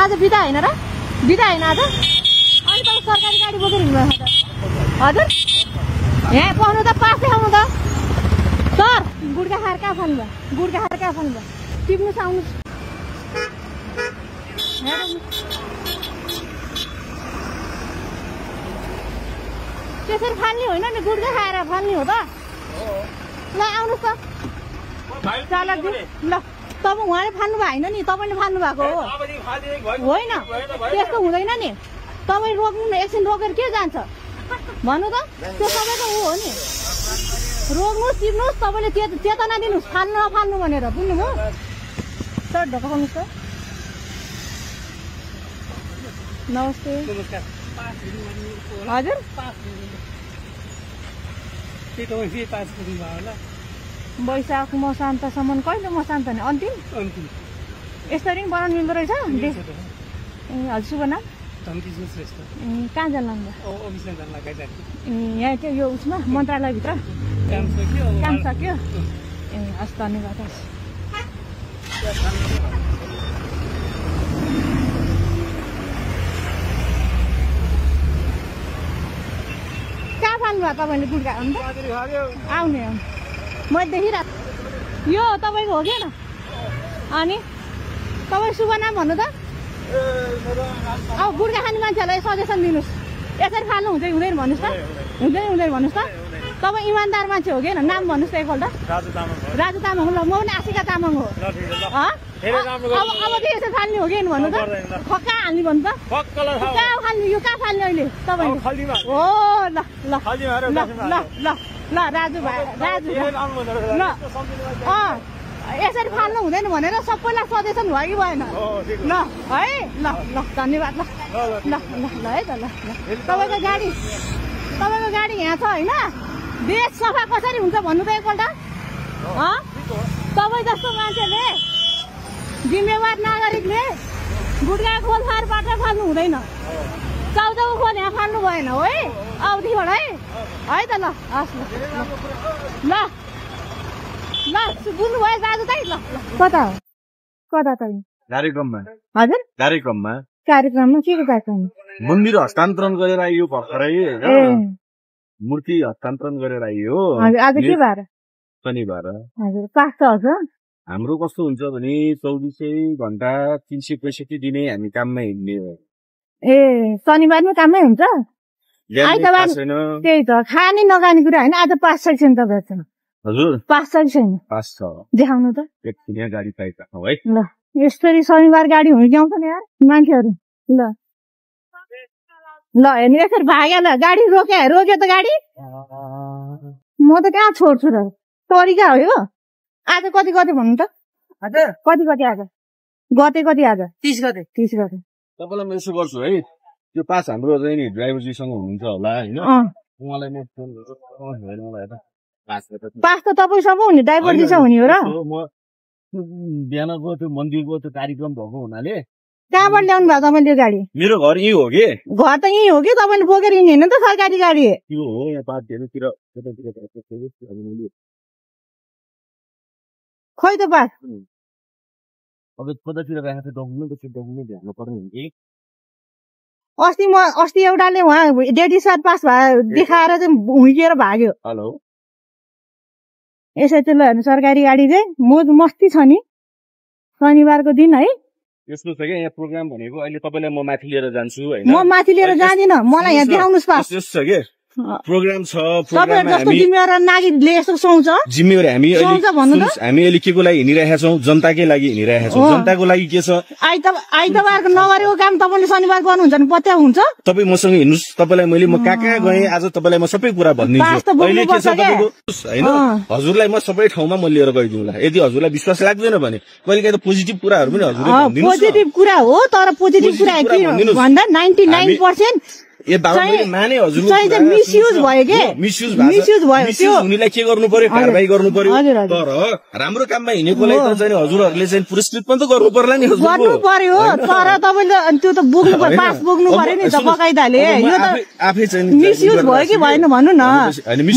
आज बिदा होइन र बिदा होइन आज अनि तपाईँ सरकारी गाडी बोकेर हिँड्नुभएको त हजुर यहाँ पाउनु त पासै आउनु त सर गुड्का खाएर कहाँ फाल्नुभयो गुड्का खाएर कहाँ फाल्नुभयो टिप्नुहोस् आउनुहोस् त्यसरी फाल्ने होइन नि गुड्का खाएर फाल्ने हो त ल आउनुहोस् त चालकजी ल तपाईँ उहाँले फाल्नु भएको होइन नि तपाईँले फाल्नु भएको हो होइन त्यस्तो हुँदैन नि तपाईँ रोक्नु न एकछिन रोकेर के जान्छ भन्नु त त्यो सबैको ऊ हो नि रोक्नुहोस् टिप्नुहोस् तपाईँले चेतना दिनुहोस् फाल्नु नफाल्नु भनेर बुझ्नुभयो सर ढोकाउनुहोस् त नमस्ते हजुर वैशाख मसान्तसम्म कहिले मसान्त नि अन्तिम यसरी पनि बनाउनु मिल्दो रहेछ ए हजुर शुभ नाम कहाँ जानु यहाँ चाहिँ यो उसमा मन्त्रालयभित्र काम सक्यो ए हस् धन्यवाद हस् कहाँ फाल्नुभयो तपाईँले गुड्का अन्त आउने मैले देखिरहेको यो तपाईँको हो कि न अनि तपाईँ शुभ नाम भन्नु त अब गुड्का खाने मान्छेहरूलाई सजेसन दिनुहोस् यसरी फाल्नु हुन्छ कि हुँदैन भन्नुहोस् त हुँदैन भन्नुहोस् त तपाईँ इमान्दार मान्छे हो कि न नाम भन्नुहोस् त एकपल्ट राजु तामाङ ल म पनि आशिका तामाङ हो अब यसरी फाल्ने हो कि भन्नु त कहाँ हाल्ने भन्नु त कहाँ फाल्ने यो कहाँ फाल्ने अहिले तपाईँले हो ल ल ल ल ल ल राजु भाइ राजु ल यसरी फाल्नु हुँदैन भनेर सबैलाई सजेसन भयो कि भएन ल है ल ल धन्यवाद ल ल ल ल है त ल तपाईँको गाडी यहाँ छ होइन देश सफा कसरी हुन्छ भन्नु त एकपल्ट तपाईँ जस्तो मान्छेले जिम्मेवार नागरिकले गुड्का खोल फारबाट फाल्नु हुँदैन चाउचाउ खोल यहाँ फाल्नु भएन हो है औधीबाट है त ल हस् ल ल बुझ्नुभयो दाजु त ल कता त कार्यक्रममा हजुर कार्यक्रममा के को कार्यक्रम मन्दिर हस्तान्तरण गरेर आइयो भर्खरै मूर्ति हस्तान्तरण गरेर आइयो आज के बार शनिबार हजुर पास छ हजुर हाम्रो कस्तो हुन्छ भने 24 घण्टा 365 दिनै हामी काममा हिँड्ने ए शनिबारमा काममै हुन्छ आइतबार त्यही त खाने नखाने कुरा होइन आज पास छैन तपाईँहरू हजुर पास छैन पास छ देखाउनु त एकछिन गाडी पाइन्छ है ल यसरी शनिबार गाडी हुर्क्याउँछ नि यार मान्छेहरू ल ल हेर्नु यसरी भाग्यो ल गाडी रोक्यो त गाडी म त कहाँ छोड्छु र तरिका हो यो आज कति भन्नु त हजुर कति आज कति आज 30 गते तपाईँलाई म यसो गर्छु है त्यो पास हाम्रो चाहिँ नि ड्राइभरजीसँग हुनुहुन्छ होला होइन उहाँलाई म फोन गर्छु मलाई त पास त तपाईँसँग हुने ड्राइभरजीसँग हुने हो र म बिहानको त्यो मन्दिरको त्यो कार्यक्रम भएको हुनाले कहाँबाट ल्याउनु भयो तपाईँले यो गाडी मेरो घर यही हो कि घर त यही हो कि तपाईँले बोकेर हिँड्ने होइन त सरकारी गाडी त्यो हो यहाँ पार्टीहरूतिर खोइ त पास अब कतातिर राखेको डकुमेन्ट हेर्नु पर्ने हो कि अस्ति एउटाले उहाँ डेडी साथ पास भयो देखाएर चाहिँ हुर्किएर भाग्यो हेलो यसै चाहिँ ल सरकारी गाडी चाहिँ मोज मस्ती छ नि शनिबारको दिन है यस्तो छ क्या यहाँ प्रोग्राम भनेको अहिले तपाईँलाई म माथि लिएर जान्छु होइन म माथि लिएर जाँदिनँ मलाई यहाँ देखाउनुहोस् पास यस्तो छ कि प्रोग्राम छ जिम्मेवार नागरिकले यस्तो सुहाउँछ जिम्मेवारी हामी अहिले के को लागि हिँडिरहेका छौँ जनताकै लागि हिँडिरहेका छौँ जनताको लागि के छ आइतबारको नगरेको काम तपाईँले शनिबार गर्नुहुन्छ भने पत्या हुन्छ तपाईँ मसँग हिँड्नुहोस् तपाईँलाई मैले म कहाँ गएँ आज तपाईँलाई म सबै कुरा भनिदिन्छु अहिले के छ तपाईँको होइन हजुरलाई म सबै ठाउँमा म लिएर गइदिउँला यदि हजुरलाई विश्वास लाग्दैन भने कहिले काहीँ त पोजिटिभ कुराहरू पनि हजुरले पोजिटिभ कुरा हो तर पोजिटिभ कुरा के भन्दा 99% ए बाबा मैले माने हजुरको चाहिँ कुरा, मिसयुज भयो के मिसयुज मिसयुज भयो त्यो हुनेलाई के गर्नु पर्यो कारबाही गर्नु पर्यो हजुर, हजुर। तर राम्रो काममा हिँडेकोलाई त चाहिँ हजुरहरूले चाहिँ पुरस्कृत पनि त गर्नु पर्ला नि गर्नु पर्यो तर तपाईले त्यो त बोक्नु पर्यो पास बोक्नु पर्यो नि त बकाइदाले यो त आफै चाहिँ मिसयुज भयो कि भएन भन्नु न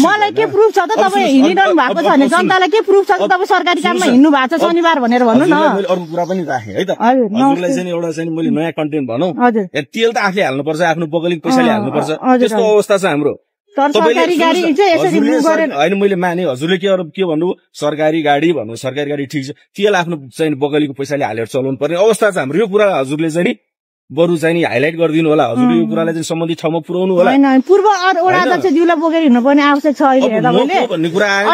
मलाई के प्रुफ छ त तपाईँ हिँडिरहनु भएको छ भने जनतालाई के प्रुफ छ त तपाईँ सरकारी काममा हिँड्नु भएको छ शनिबार भनेर भन्नु न मैले अर्को कुरा पनि राखेँ है त हजुरलाई चाहिँ एउटा चाहिँ मैले नयाँ कन्टेन्ट भनौँ हजुर तेल त आफूले हाल्नुपर्छ आफ्नो बगलिक पैसाले हाल्नुपर्छ त्यस्तो अवस्था छ हाम्रो सरकारी गाडी चाहिँ यसरी बुक गरेर होइन मैले माने हजुरले के भन्नु सरकारी गाडी भन्नु सरकारी गाडी ठिक छ तेल आफ्नो चाहिँ बगलीको पैसाले हालेर चलाउनु पर्ने अवस्था छ हाम्रो यो कुरा हजुरले चाहिँ बरु चाहिँ नि हाइलाइट गरिदिनु होला हजुरले यो कुरालाई चाहिँ सम्बन्धित ठाउँमा पुर्याउनु होला होइन पूर्व वडा अध्यक्षज्यूलाई बोकेर हिँड्नुपर्ने आवश्यक छ अहिले म को भन्ने कुरा आयो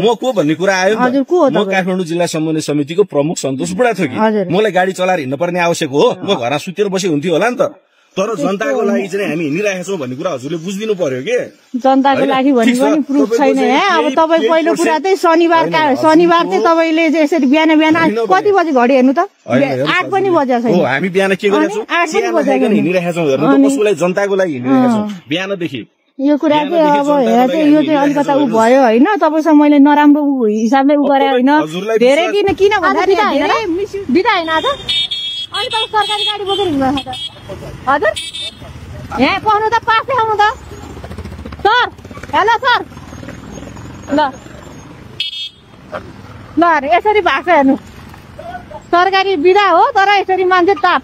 म को भन्ने कुरा आयो म काठमाडौँ जिल्ला समन्वय समितिको प्रमुख सन्तोष बुढा थोकी मलाई गाडी चलाएर हिँड्नु पर्ने आवश्यक हो म घरमा सुतेर बसे हुन्थ्यो होला नि त तर जनताको लागि चाहिँ हामी हिँडिरहेका छौँ भन्ने कुरा हजुरले बुझिदिनु पर्यो के जनताको लागि भन्ने पनि प्रुफ छैन अब तपाईँ पहिलो कुरा चाहिँ शनिबार चाहिँ तपाईँले यसरी बिहान कति बजी घडी हेर्नु त 8 पनि बजेको छैन हामी बिहान के गरेका छौँ हिँडिरहेका छौँ हेर्नु त कसैलाई जनताको लागि हिँडिरहेका छौँ बिहानदेखि यो कुरा चाहिँ अब यो चाहिँ अलिकता उ भयो होइन तपाईँसँग मैले नराम्रो हिसाबले उ गरे होइन धेरै किन भन्दाखेरि बिदा होइन आज अनि तपाईँ सरकारी गाडी बोकेर हिँड्नु त हजुर यहाँ पाउनु त पास देखाउनु त सर हेलो सर ल यसरी भएको छ हेर्नु सरकारी बिदा हो तर यसरी मान्छे ताप